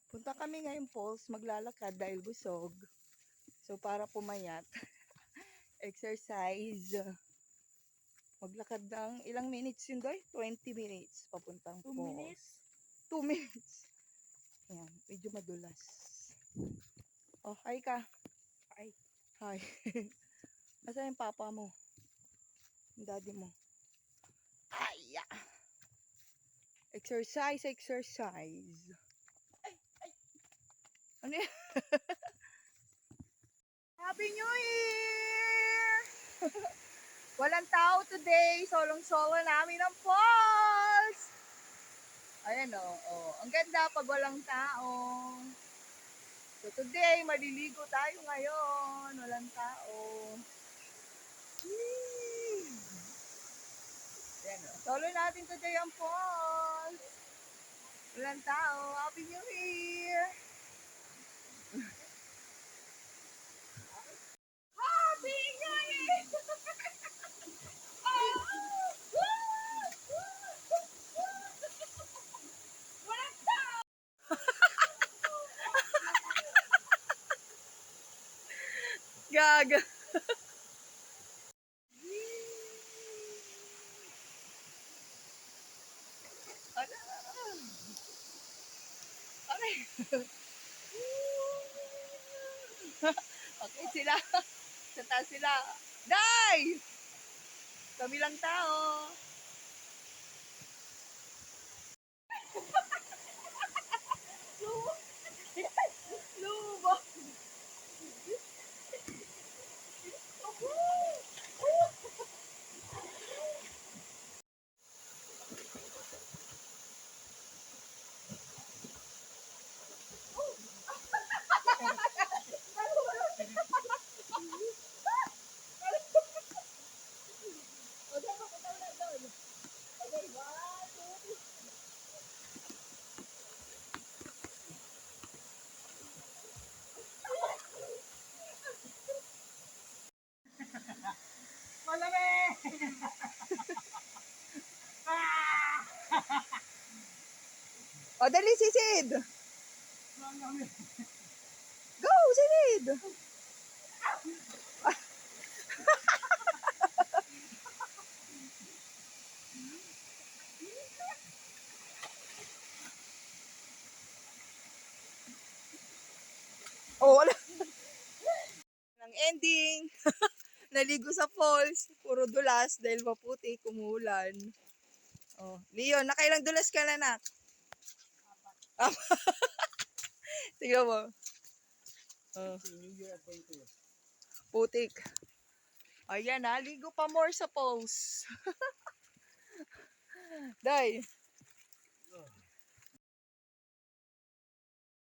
Punta kami ngayon falls, maglalakad dahil busog. So para pumayat, exercise. Maglakad ng ilang minutes yun doy? 20 minutes papuntang 2 falls. minutes? 2 minutes. Ayan, medyo madulas. Oh, hi ka. Hi. Hi. Nasaan yung papa mo? Yung daddy mo? Ay! Exercise, exercise. Ano yan? Happy New Year! Walang tao today. Solong-solo namin ang falls. Ayan o. Oh. Ang ganda pag walang tao. So today, maliligo tayo ngayon. Walang tao. Ayan o. Solo natin today ang falls. Walang tao. Happy New Year! Happy New Year! Gaga. Ano? Ano? Okay sila. Sa taas sila. Day! Kami lang tao. Lubo. O, dali, sisid. Go, sisid. Oh, wala. Ang ending. Naligo sa falls. Puro dulas dahil maputi, kumulan. Oh, Leon, nakailang dulas ka na, nak? Tingnan mo. Oh, putik. Ayan, ligo pa more sa falls. Day.